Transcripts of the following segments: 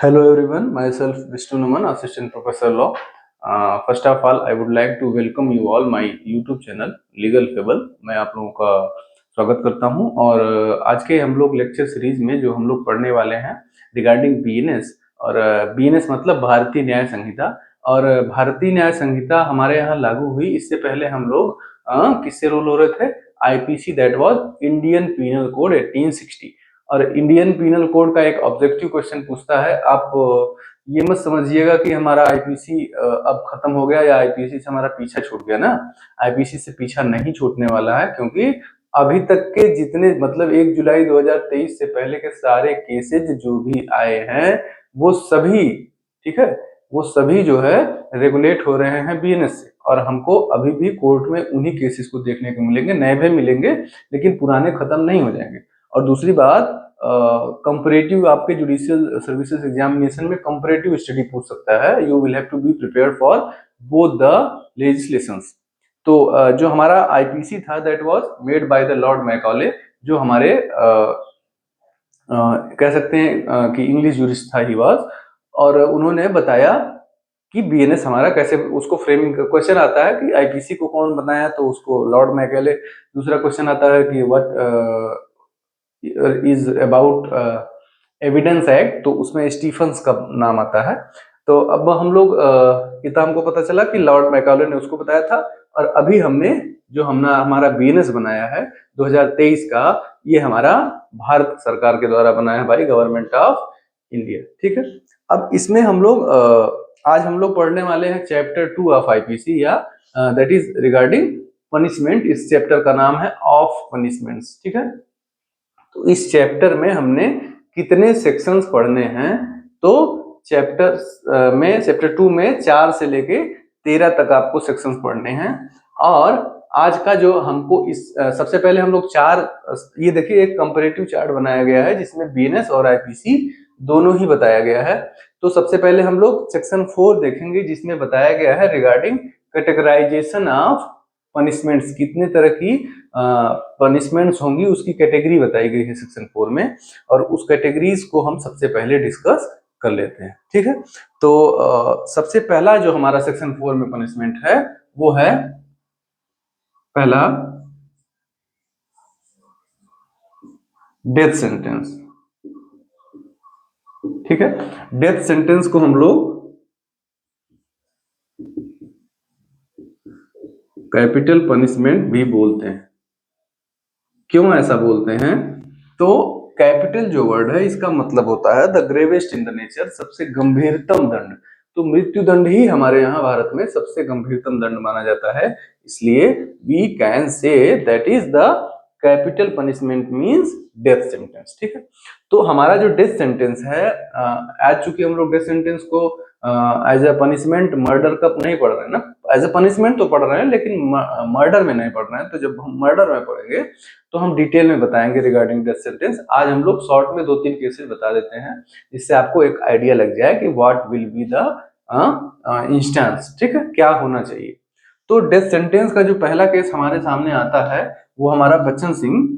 Hello everyone, myself Vishnu Numan, Assistant Professor Law. First of all, I would like to welcome you all my YouTube channel Legal Fable. मैं आप लोगों का स्वागत करता हूं और आज के हम लोग लेक्चर सीरीज में जो हम लोग पढ़ने वाले हैं रिगार्डिंग बीएनएस और बीएनएस मतलब भारतीय न्याय संहिता। और भारतीय न्याय संहिता हमारे यहाँ लागू हुई, इससे पहले हम लोग किससे रोल हो रहे थे? IPC, that was Indian penal code 1860। और इंडियन पीनल कोड का एक ऑब्जेक्टिव क्वेश्चन पूछता है। आप ये मत समझिएगा कि हमारा आईपीसी अब खत्म हो गया या आईपीसी से हमारा पीछा छूट गया ना। आईपीसी से पीछा नहीं छूटने वाला है, क्योंकि अभी तक के जितने मतलब 1 जुलाई 2023 से पहले के सारे केसेज जो भी आए हैं वो सभी, ठीक है, वो सभी जो है रेगुलेट हो रहे हैं बीएनएस से। और हमको अभी भी कोर्ट में उन्हीं केसेस को देखने को मिलेंगे, नए भी मिलेंगे लेकिन पुराने खत्म नहीं हो जाएंगे। और दूसरी बात, कंपैरेटिव आपके जुडिशियल सर्विसेज एग्जामिनेशन में कंपैरेटिव स्टडी पूछ सकता है। You will have to be prepared for both the legislations. तो जो हमारा आईपीसी था that was made by the lord Macaulay, जो हमारे कह सकते हैं कि इंग्लिश जूरिस्ट था ही वाज। और उन्होंने बताया कि बीएनएस हमारा कैसे, उसको फ्रेमिंग का क्वेश्चन आता है कि आईपीसी को कौन बनाया, तो उसको लॉर्ड मैकॉले। दूसरा क्वेश्चन आता है कि what is about evidence act, तो उसमें स्टीफन्स का नाम आता है। तो अब हम लोग इतना हमको पता चला कि लॉर्ड मैकॉले ने उसको बताया था। और अभी हमने जो हमारा बीएनएस बनाया है 2023 का, ये हमारा भारत सरकार के द्वारा बनाया है, बाई गवर्नमेंट ऑफ इंडिया। ठीक है, अब इसमें हम लोग आज हम लोग पढ़ने वाले हैं चैप्टर 2 ऑफ आईपीसी, या दैट इज रिगार्डिंग पनिशमेंट। इस चैप्टर का नाम है ऑफ पनिशमेंट्स। ठीक है, तो इस चैप्टर में हमने कितने सेक्शंस पढ़ने हैं? तो चैप्टर 2 में 4 से लेके 13 तक आपको सेक्शंस पढ़ने हैं। और आज का जो हमको सबसे पहले हम लोग ये देखिए एक कंपैरेटिव चार्ट बनाया गया है जिसमें बीएनएस और आईपीसी दोनों ही बताया गया है। तो सबसे पहले हम लोग सेक्शन 4 देखेंगे जिसमें बताया गया है रिगार्डिंग कैटेगराइजेशन ऑफ पनिशमेंट्स। कितने तरह की पनिशमेंट्स होंगी उसकी कैटेगरी बताई गई है सेक्शन 4 में, और उस कैटेगरीज को हम सबसे पहले डिस्कस कर लेते हैं। ठीक है, तो सबसे पहला जो हमारा सेक्शन 4 में पनिशमेंट है वो है पहला डेथ सेंटेंस। ठीक है, डेथ सेंटेंस को हम लोग कैपिटल पनिशमेंट भी बोलते हैं। क्यों ऐसा बोलते हैं? तो कैपिटल जो वर्ड है इसका मतलब होता है the gravest in the nature, सबसे गंभीरतम दंड। तो मृत्यु दंड ही हमारे यहाँ भारत में सबसे गंभीरतम दंड माना जाता है, इसलिए we can say that is the capital punishment means death sentence. ठीक है, तो हमारा जो डेथ सेंटेंस है, आज चूंकि हम लोग डेथ सेंटेंस को एज ए पनिशमेंट मर्डर का नहीं पढ़ रहे हैं ना, एज ए पनिशमेंट तो पढ़ रहे हैं लेकिन मर्डर में नहीं पढ़ रहे हैं। तो जब हम मर्डर में पढ़ेंगे तो हम डिटेल में बताएंगे रिगार्डिंग डेथ सेंटेंस। आज हम लोग शॉर्ट में 2-3 केसेस बता देते हैं जिससे आपको एक आइडिया लग जाए कि what will be the instance. ठीक है, क्या होना चाहिए। तो डेथ सेंटेंस का जो पहला केस हमारे सामने आता है वो हमारा Bachchan Singh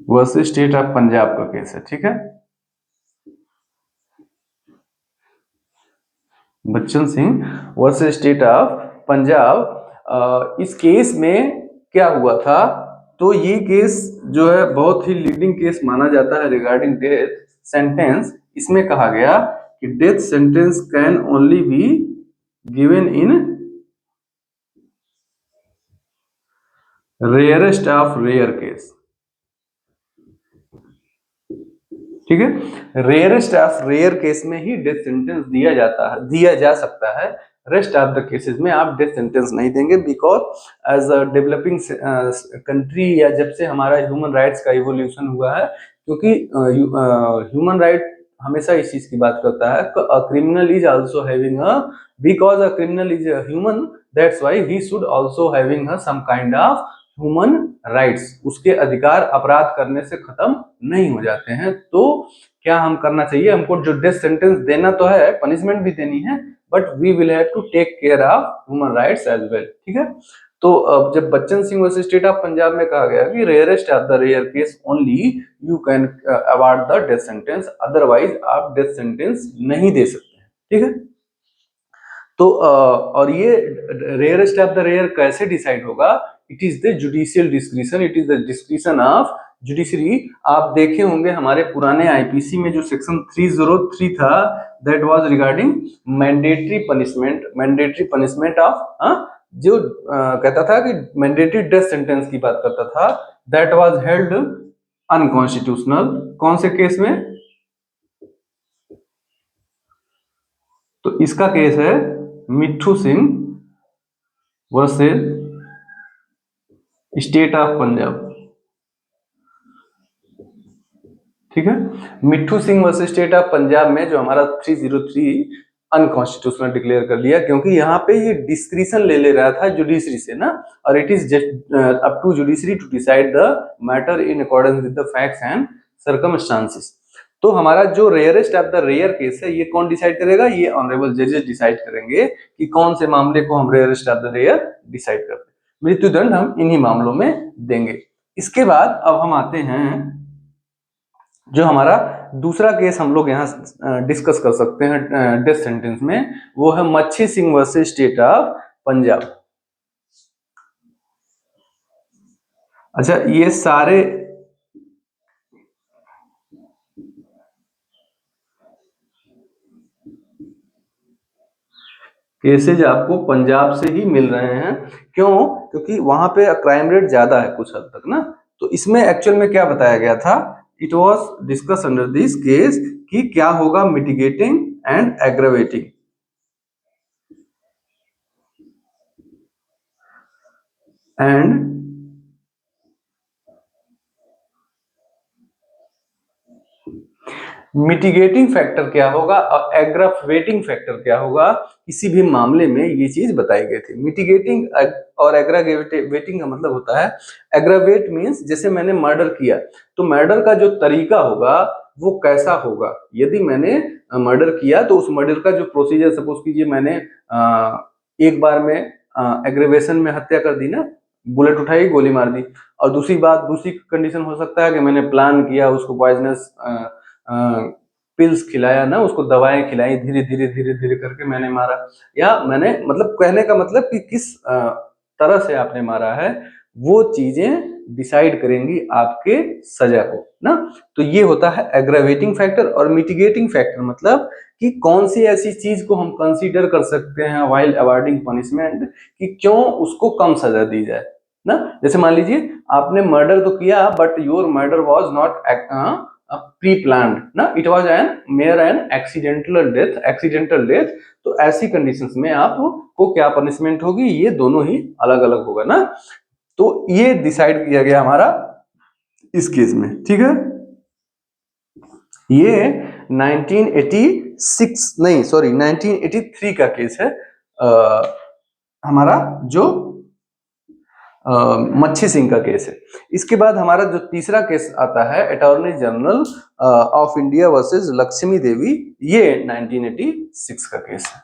versus state of Punjab का केस है। ठीक है, Bachchan Singh versus state of Punjab. इस केस में क्या हुआ था? तो ये केस जो है बहुत ही लीडिंग केस माना जाता है रिगार्डिंग डेथ सेंटेंस। इसमें कहा गया कि death sentence can only be given in rarest of rare case. ठीक है, रेयरेस्ट ऑफ रेयर केस में ही डेथ सेंटेंस दिया जा सकता है। रेस्ट ऑफ द केसेस में आप डेथ सेंटेंस नहीं देंगे, because as a developing country, या जब से हमारा ह्यूमन राइट्स का इवोल्यूशन हुआ है, क्योंकि ह्यूमन राइट हमेशा इस चीज की बात करता है, a criminal is also having a, because a criminal is a human, that's why he should also having a some kind of human rights. उसके अधिकार अपराध करने से खत्म नहीं हो जाते हैं। तो क्या हम करना चाहिए? हमको जो डेथ सेंटेंस देना तो है, पनिशमेंट भी देनी है, but we will have to take care of human rights as well. ठीक है, तो अब जब Bachan Singh versus state of Punjab में कहा गया कि rarest of the rare case only you can award the death sentence, otherwise आप डेथ सेंटेंस नहीं दे सकते, ठीक है। तो और ये रेयरेस्ट ऑफ द रेयर कैसे डिसाइड होगा? It is the judicial discretion, it is the discretion of judiciary. आप देखे होंगे हमारे पुराने आईपीसी में जो सेक्शन 303 था, that was regarding mandatory punishment, mandatory punishment of जो कहता था कि मैंडेटरी डेथ सेंटेंस की बात करता था, दैट वाज हेल्ड अनकॉन्स्टिट्यूशनल। कौन से केस में? तो इसका केस है मिट्ठू Singh versus state of Punjab, ठीक है। मिट्ठू Singh versus state of Punjab में जो हमारा 303 अनकॉन्स्टिट्यूशनल डिक्लेयर कर दिया, क्योंकि यहाँ पे ये डिस्क्रिशन ले रहा था जुडिशरी से ना, और it is just up to judiciary to decide the matter in accordance with the facts and circumstances. तो हमारा जो rarest of the rare case है, ये कौन डिसाइड करेगा? ये ऑनरेबल जजेस डिसाइड करेंगे कि कौन से मामले को हम rarest of the rare decide करते हैं। मृत्युदंड हम इन्हीं मामलों में देंगे। इसके बाद अब हम आते हैं जो हमारा दूसरा केस हम लोग यहाँ डिस्कस कर सकते हैं डेथ सेंटेंस में, वो है मच्छी Singh versus state of Punjab. अच्छा, ये सारे केसेज आपको पंजाब से ही मिल रहे हैं। क्यों? क्योंकि वहां पे क्राइम रेट ज्यादा है कुछ हद तक ना। तो इसमें एक्चुअल में क्या बताया गया था? It was discuss under this case कि क्या होगा mitigating and aggravating. And mitigating factor क्या होगा और एग्रावेटिंग फैक्टर क्या होगा, किसी भी मामले में ये चीज बताई गई थी। मिटिगेटिंग और एग्रावेटिंग का मतलब होता है, एग्रावेट मींस जैसे मैंने मर्डर किया, तो मर्डर का जो तरीका होगा वो कैसा होगा। यदि मैंने मर्डर किया तो उस मर्डर का जो प्रोसीजर, सपोज कीजिए मैंने एक बार में एग्रेवेशन में हत्या कर दी ना, बुलेट उठाई गोली मार दी। और दूसरी बात, दूसरी कंडीशन हो सकता है कि मैंने प्लान किया, उसको पॉइजनस पिल्स खिलाया ना, उसको दवाएं खिलाई, धीरे धीरे धीरे धीरे करके मैंने मारा। या मैंने मतलब कहने का मतलब कि किस तरह से आपने मारा है, वो चीजें डिसाइड करेंगी आपके सजा को ना। तो ये होता है एग्रावेटिंग फैक्टर। और मिटिगेटिंग फैक्टर मतलब कि कौन सी ऐसी चीज को हम कंसीडर कर सकते हैं व्हाइल अवॉर्डिंग पनिशमेंट, कि क्यों उसको कम सजा दी जाए ना। जैसे मान लीजिए आपने मर्डर तो किया, but your murder was not pre planned ना, it was an mere an accidental death. तो ऐसी कंडीशंस में आपको क्या पनिशमेंट होगी, ये दोनों ही अलग अलग होगा ना। तो ये डिसाइड किया गया हमारा इस केस में, ठीक है। ये 1986 नहीं सॉरी 1983 का केस है हमारा, जो मच्छी सिंह का केस है। इसके बाद हमारा जो तीसरा केस आता है attorney general of India versus Lakshmi Devi, ये 1986 का केस है।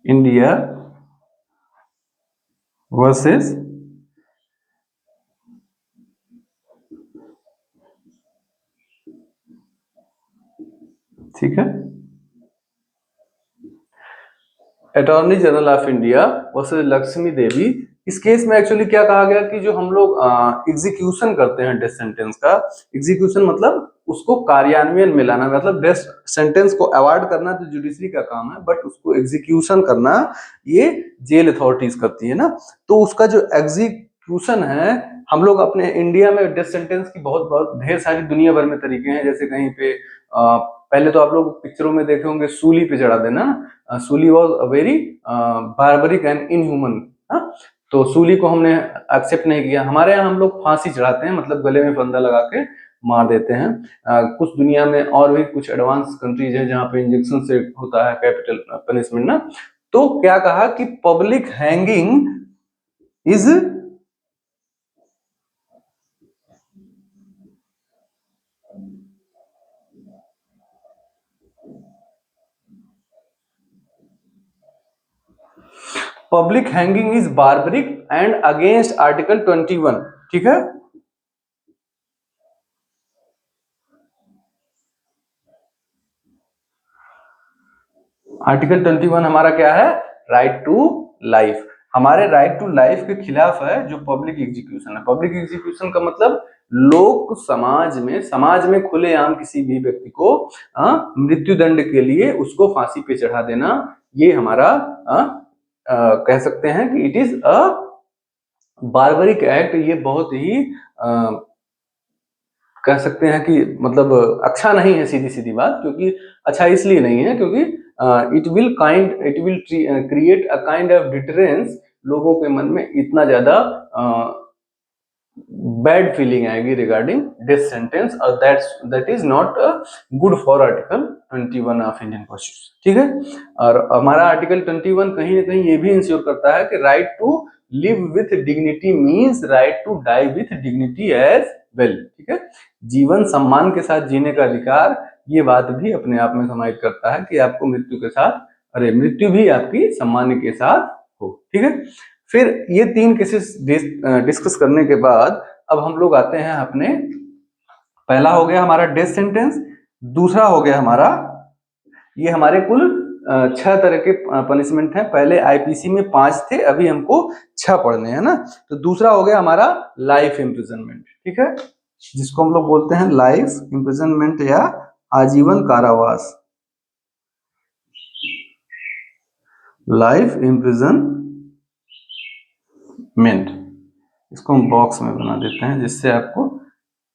इंडिया वर्सेस ठीक है, attorney general of India versus Lakshmi Devi. इस केस में एक्चुअली क्या कहा गया कि जो हम लोग एग्जीक्यूशन करते हैं डेथ सेंटेंस का, एग्जीक्यूशन मतलब उसको कार्यान्वयन में लाना, मतलब डेथ सेंटेंस को अवार्ड करना तो जुडिशरी का काम है, बट उसको एग्जीक्यूशन करना ये जेल अथॉरिटीज करती है ना। तो उसका जो एग्जीक्यूशन है, हम लोग अपने इंडिया में डेथ सेंटेंस की बहुत बहुत ढेर सारी दुनिया भर में तरीके हैं। जैसे कहीं पे पहले तो आप लोग पिक्चरों में देखे होंगे सूली पे चढ़ा देना, सूली was a very barbaric and inhuman. तो सूली को हमने एक्सेप्ट नहीं किया। हमारे यहाँ हम लोग फांसी चढ़ाते हैं, मतलब गले में फंदा लगा के मार देते हैं। कुछ दुनिया में और भी कुछ एडवांस कंट्रीज है जहाँ पे इंजेक्शन से होता है कैपिटल पनिशमेंट ना। तो क्या कहा कि public hanging is public hanging is barbaric and against article 21। ठीक है, आर्टिकल 21 हमारा क्या है? Right to life. हमारे राइट टू लाइफ के खिलाफ है जो पब्लिक एग्जीक्यूशन है। पब्लिक एग्जीक्यूशन का मतलब लोक समाज में खुलेआम किसी भी व्यक्ति को मृत्यु दंड के लिए उसको फांसी पे चढ़ा देना, ये हमारा कह सकते हैं कि it is a barbaric act. ये बहुत ही कह सकते हैं कि मतलब अच्छा नहीं है, सीधी सीधी बात। क्योंकि अच्छा इसलिए नहीं है क्योंकि it will create a kind of deterrence. लोगों के मन में इतना ज्यादा बैड फीलिंग आएगी रिगार्डिंग डेथ सेंटेंस, और that is not good for article 21 of Indian constitution. ठीक है, और हमारा आर्टिकल 21 कहीं ना कहीं ये भी इंश्योर करता है कि right to live with dignity means right to die with dignity as well. ठीक है, जीवन सम्मान के साथ जीने का अधिकार, ये बात भी अपने आप में समाहित करता है कि आपको मृत्यु के साथ, अरे मृत्यु भी आपकी सम्मान के साथ हो। ठीक है, फिर ये 3 केसेस डिस्कस करने के बाद अब हम लोग आते हैं अपने, पहला हो गया हमारा डेथ सेंटेंस, दूसरा हो गया हमारा, ये हमारे कुल 6 तरह के पनिशमेंट हैं। पहले आईपीसी में 5 थे, अभी हमको 6 पढ़ने हैं ना। तो दूसरा हो गया हमारा लाइफ इम्प्रिजनमेंट। ठीक है, जिसको हम लोग बोलते हैं लाइफ इम्प्रिजनमेंट या आजीवन कारावास। लाइफ इम्प्रिजनमेंट, इसको हम बॉक्स में बना देते हैं जिससे आपको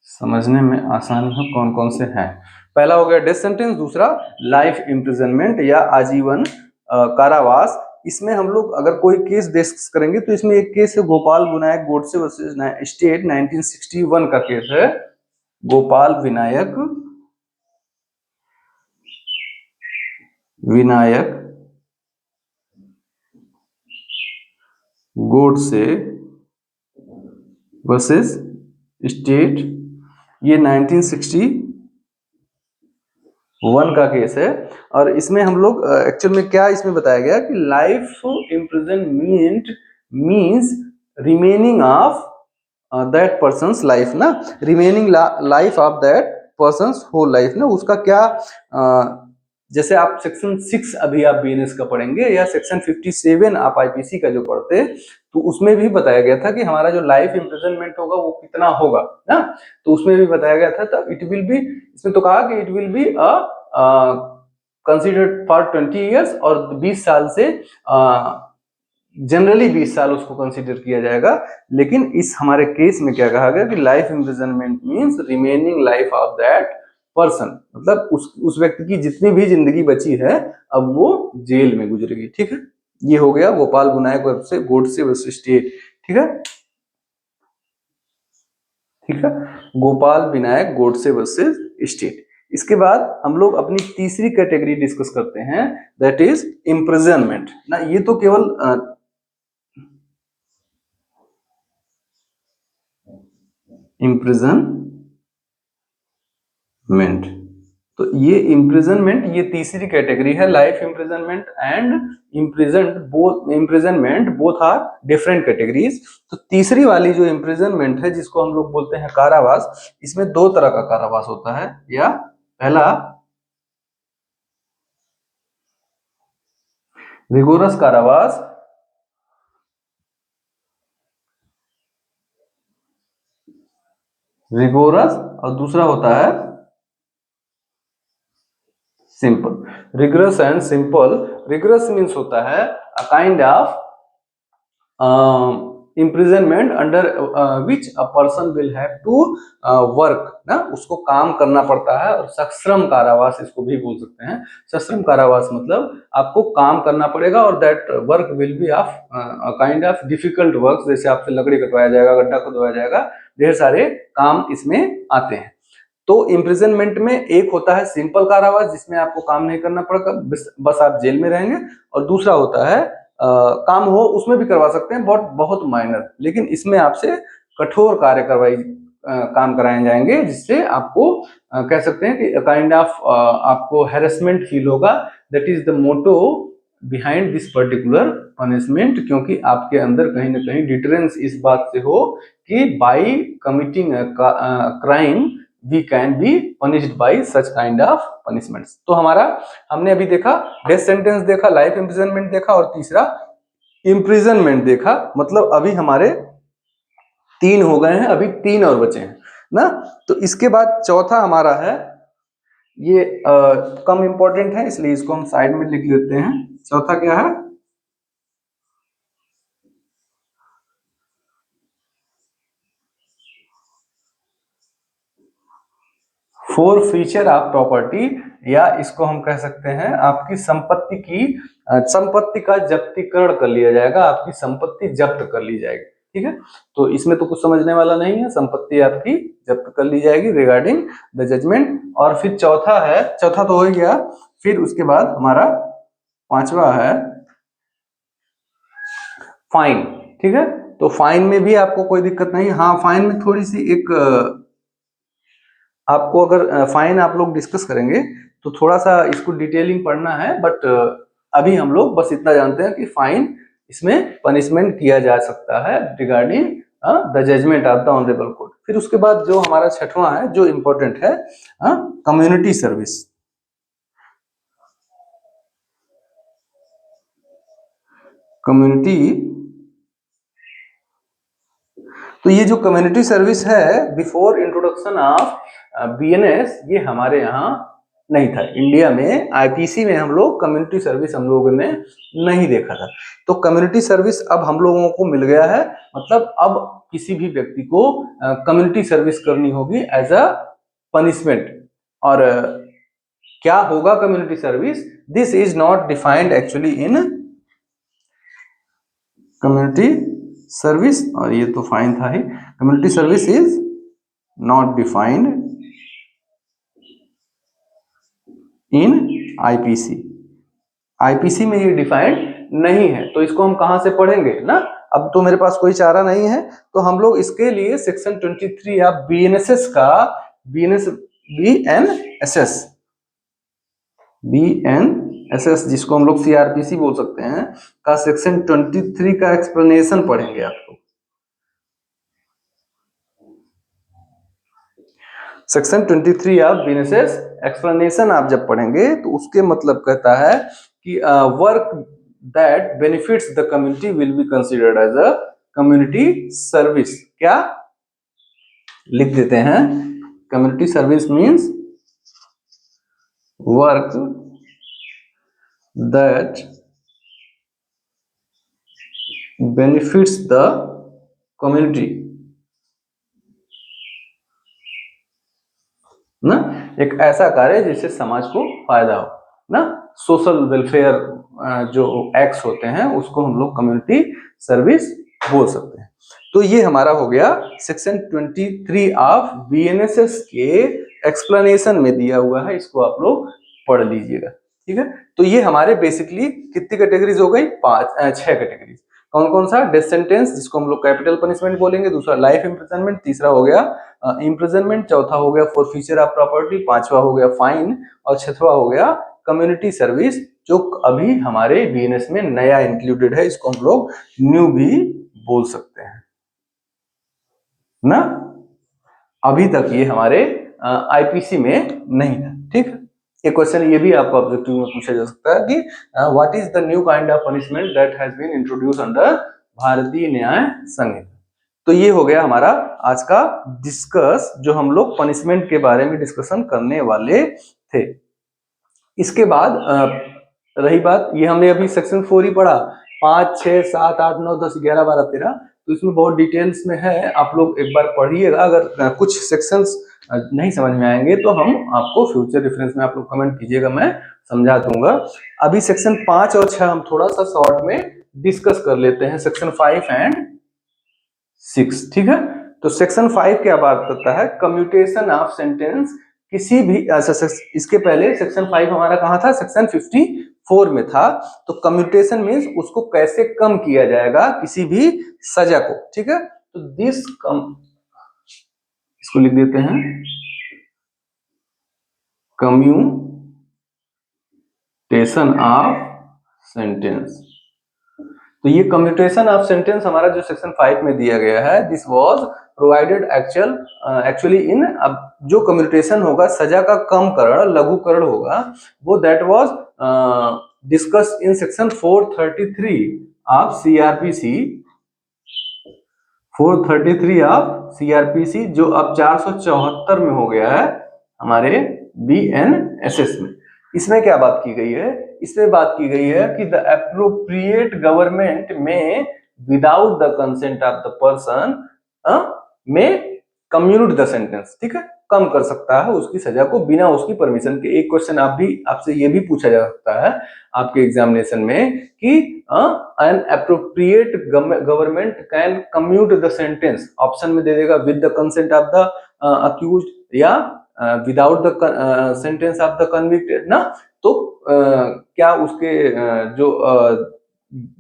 समझने में आसानी हो कौन कौन से हैं। पहला हो गया डेथ सेंटेंस, दूसरा लाइफ इम्प्रिजनमेंट या आजीवन कारावास। इसमें हम लोग अगर कोई केस डिस्कस करेंगे तो इसमें एक केस है गोपाल विनायक गोडसे वर्सेस स्टेट 1961 का केस है। गोपाल विनायक गोडसे वर्सेस स्टेट, ये 1961 का केस है। और इसमें हम लोग एक्चुअल में क्या इसमें बताया गया कि life imprisonment means remaining of that person's life ना, remaining life of that person's whole life ना, उसका क्या जैसे आप सेक्शन 6 अभी आप बीएनएस का पढ़ेंगे या सेक्शन 57 आप आईपीसी का जो पढ़ते, तो उसमें भी बताया गया था कि हमारा जो लाइफ इम्प्रिजनमेंट होगा वो कितना होगा ना। तो उसमें भी बताया गया था, तब इट विल बी, इसमें तो कहा कि it will be considered for 20 years, और 20 साल से जनरली 20 साल उसको कंसीडर किया जाएगा। लेकिन इस हमारे केस में क्या कहा गया कि life imprisonment means remaining life of that person, मतलब उस व्यक्ति की जितनी भी जिंदगी बची है अब वो जेल में गुजरेगी। ठीक है, ये हो गया गोपाल विनायक से गोडसे वर्सेस स्टेट। ठीक है, ठीक है, गोपाल विनायक गोडसे वर्सेस स्टेट। इसके बाद हम लोग अपनी तीसरी कैटेगरी डिस्कस करते हैं, दैट इज इम्प्रिजनमेंट ना। ये तो केवल इम्प्रिजनमेंट, तो ये इम्प्रिजनमेंट ये तीसरी कैटेगरी है। Life imprisonment and imprisonment both are different categories. तो तीसरी वाली जो इम्प्रिजनमेंट है जिसको हम लोग बोलते हैं कारावास, इसमें 2 तरह का कारावास होता है। या पहला रिगोरस कारावास, रिगोरस, और दूसरा होता है simple. Rigorous and simple, rigorous means होता है a kind of imprisonment under which a person will have to work ना, उसको काम करना पड़ता है। और सश्रम कारावास इसको भी बोल सकते हैं। सश्रम कारावास मतलब आपको काम करना पड़ेगा, और that work will be of kind of difficult work, जैसे आपसे लकड़ी कटवाया जाएगा, गड्ढा खुदवाया जाएगा, ढेर सारे काम इसमें आते हैं। तो इम्प्रिजनमेंट में एक होता है सिंपल कारावास जिसमें आपको काम नहीं करना पड़ेगा, बस आप जेल में रहेंगे। और दूसरा होता है काम हो उसमें भी करवा सकते हैं, बहुत माइनर, लेकिन इसमें आपसे कठोर कार्य काम कराए जाएंगे, जिससे आपको कह सकते हैं कि काइंड ऑफ आपको हैरेसमेंट फील होगा। That is the motto behind this particular punishment, क्योंकि आपके अंदर कहीं ना कहीं डिटरेंस इस बात से हो कि by committing crime we can be punished by such kind of punishments. तो हमारा हमने अभी देखा डेथ सेंटेंस देखा, लाइफ इम्प्रिजनमेंट देखा और तीसरा इम्प्रिजनमेंट देखा। मतलब अभी हमारे 3 हो गए हैं, अभी 3 और बचे हैं ना। तो इसके बाद चौथा हमारा है, ये कम इंपॉर्टेंट है इसलिए इसको हम साइड में लिख लेते हैं। चौथा क्या है? फोर फीचर ऑफ प्रॉपर्टी, या इसको हम कह सकते हैं आपकी संपत्ति की संपत्ति का जब्तीकरण कर लिया जाएगा, आपकी संपत्ति जब्त कर ली जाएगी। ठीक है, तो इसमें तो कुछ समझने वाला नहीं है, संपत्ति आपकी जब्त कर ली जाएगी रिगार्डिंग द जजमेंट। और फिर चौथा है, चौथा तो हो गया, फिर उसके बाद हमारा पांचवा है फाइन। ठीक है, तो फाइन में भी आपको कोई दिक्कत नहीं। हाँ, फाइन में थोड़ी सी एक आपको अगर फाइन आप लोग डिस्कस करेंगे तो थोड़ा सा इसको डिटेलिंग पढ़ना है, बट अभी हम लोग बस इतना जानते हैं कि फाइन इसमें पनिशमेंट किया जा सकता है regarding the judgement of the honourable court. फिर उसके बाद जो हमारा छठवां है जो इंपॉर्टेंट है, कम्युनिटी सर्विस। कम्युनिटी, तो ये जो कम्युनिटी सर्विस है बिफोर इंट्रोडक्शन ऑफ बीएनएस, ये हमारे यहाँ नहीं था। इंडिया में आईपीसी में हम लोग कम्युनिटी सर्विस हम लोगों ने नहीं देखा था। तो कम्युनिटी सर्विस अब हम लोगों को मिल गया है। मतलब अब किसी भी व्यक्ति को कम्युनिटी सर्विस करनी होगी एज अ पनिशमेंट। और क्या होगा community service? This is not defined actually in community service, और ये तो फाइन था ही। Community service is not defined in IPC. IPC में ये डिफाइंड नहीं है, तो इसको हम कहां से पढ़ेंगे ना। अब तो मेरे पास कोई चारा नहीं है, तो हम लोग इसके लिए सेक्शन 23 या बीएनएसएस का बीएनएसएस बीएनएसएस जिसको हम लोग सीआरपीसी बोल सकते हैं, का सेक्शन 23 का एक्सप्लेनेशन पढ़ेंगे आप लोग। सेक्शन 23 ऑफ बीएनएसएस एक्सप्लेनेशन आप जब पढ़ेंगे तो उसके मतलब कहता है कि work that benefits the community will be considered as a community service. क्या लिख देते हैं? Community service means work that benefits the community ना, एक ऐसा कार्य जिससे समाज को फायदा हो ना। सोशल वेलफेयर जो एक्ट्स होते हैं उसको हम लोग कम्युनिटी सर्विस बोल सकते हैं। तो ये हमारा हो गया सेक्शन 23 ऑफ बीएनएसएस के एक्सप्लेनेशन में दिया हुआ है, इसको आप लोग पढ़ लीजिएगा। ठीक है, तो ये हमारे बेसिकली कितनी कैटेगरीज हो गई? 6 कैटेगरीज। कौन कौन सा? डेथ सेंटेंस जिसको हम लोग कैपिटल पनिशमेंट बोलेंगे, दूसरा लाइफ इम्प्रिजनमेंट, तीसरा हो गया इम्प्रिजनमेंट, चौथा हो गया फॉरफीचर ऑफ प्रॉपर्टी, पांचवा हो गया फाइन, और छठवा हो गया कम्युनिटी सर्विस, जो अभी हमारे बीएनएस में नया इंक्लूडेड है। इसको हम लोग न्यू भी बोल सकते हैं ना। अभी तक ये हमारे आईपीसी में नहीं था। ठीक है, एक क्वेश्चन ये भी आपको ऑब्जेक्टिव में पूछा जा सकता है कि what is the new kind of punishment that has been introduce under Bharatiya Nyaya संहिता। तो ये हो गया हमारा आज का डिस्कस, जो हम लोग पनिशमेंट के बारे में डिस्कशन करने वाले थे। इसके बाद रही बात, ये हमने अभी सेक्शन 4 ही पढ़ा, 5, 6, 7, 8, 9, 10, 11, 12, 13, तो इसमें बहुत डिटेल्स में है, आप लोग एक बार पढ़िएगा। अगर कुछ सेक्शंस नहीं समझ में आएंगे तो हम आपको फ्यूचर रेफरेंस में आप लोग कमेंट कीजिएगा, मैं समझा दूंगा। अभी सेक्शन 5 और 6 हम थोड़ा सा शॉर्ट में डिस्कस कर लेते हैं, सेक्शन 5 एंड 6। ठीक है, तो सेक्शन 5 क्या बात करता है? Commutation of sentence. किसी भी इसके पहले सेक्शन 5 हमारा कहां था? सेक्शन 54 में था। तो कम्यूटेशन मीन्स उसको कैसे कम किया जाएगा किसी भी सजा को। ठीक है, तो इसको लिख देते हैं कम्यूटेशन ऑफ सेंटेंस। तो ये कम्यूटेशन ऑफ सेंटेंस हमारा जो सेक्शन 5 में दिया गया है, this was provided actually in, अब जो कम्यूटेशन होगा, सजा का कमकरण, लघुकरण होगा, वो that was discuss in section 433 of CrPC, 433 of CrPC, जो अब 474 में हो गया है हमारे बीएनएसएस में। इसमें क्या बात की गई है? इसमें बात की गई है कि द एप्रोप्रिएट गवर्नमेंट में without the consent of the person में कम्यूट द सेंटेंस। ठीक है, कम कर सकता है उसकी सजा को बिना उसकी परमिशन के। एक क्वेश्चन आपसे ये भी पूछा जा सकता है आपके एग्जामिनेशन में कि an appropriate government can commute the sentence, option में दे देगा with the consent of the accused या without the sentence of the convicted ना। तो क्या उसके जो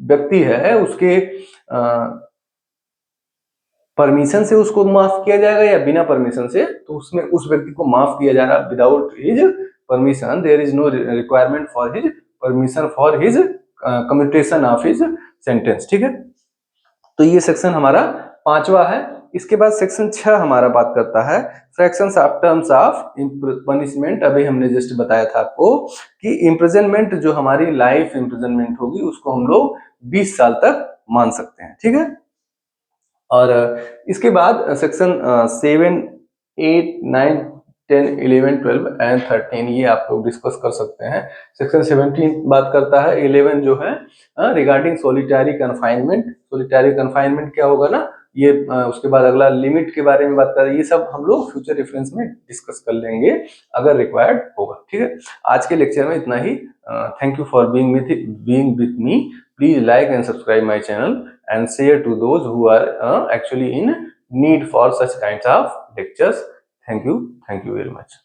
व्यक्ति है उसके परमिशन से उसको माफ किया जाएगा या बिना परमिशन से? तो उसमें उस व्यक्ति को माफ किया जा रहा है without his permission, there is no requirement for his permission for his commutation of his sentence. ठीक है, तो ये सेक्शन हमारा 5वां है। इसके बाद सेक्शन 6 हमारा बात करता है fractions of terms of punishment. अभी हमने जस्ट बताया था आपको कि इम्प्रिजनमेंट जो हमारी लाइफ इम्प्रिजनमेंट होगी उसको हम लोग 20 साल तक मान सकते हैं। ठीक है, और इसके बाद सेक्शन 7, 8, 9, 10, 11, 12 एंड 13 ये आप लोग डिस्कस कर सकते हैं। सेक्शन 17 बात करता है, 11 जो है regarding solitary confinement. Solitary confinement क्या होगा ना, ये उसके बाद अगला लिमिट के बारे में बात कर रहे हैं। ये सब हम लोग फ्यूचर रेफरेंस में डिस्कस कर लेंगे अगर रिक्वायर्ड होगा। ठीक है, आज के लेक्चर में इतना ही। Thank you for being with me. Please like and subscribe my channel and share to those who are actually in need for such kinds of lectures. Thank you very much.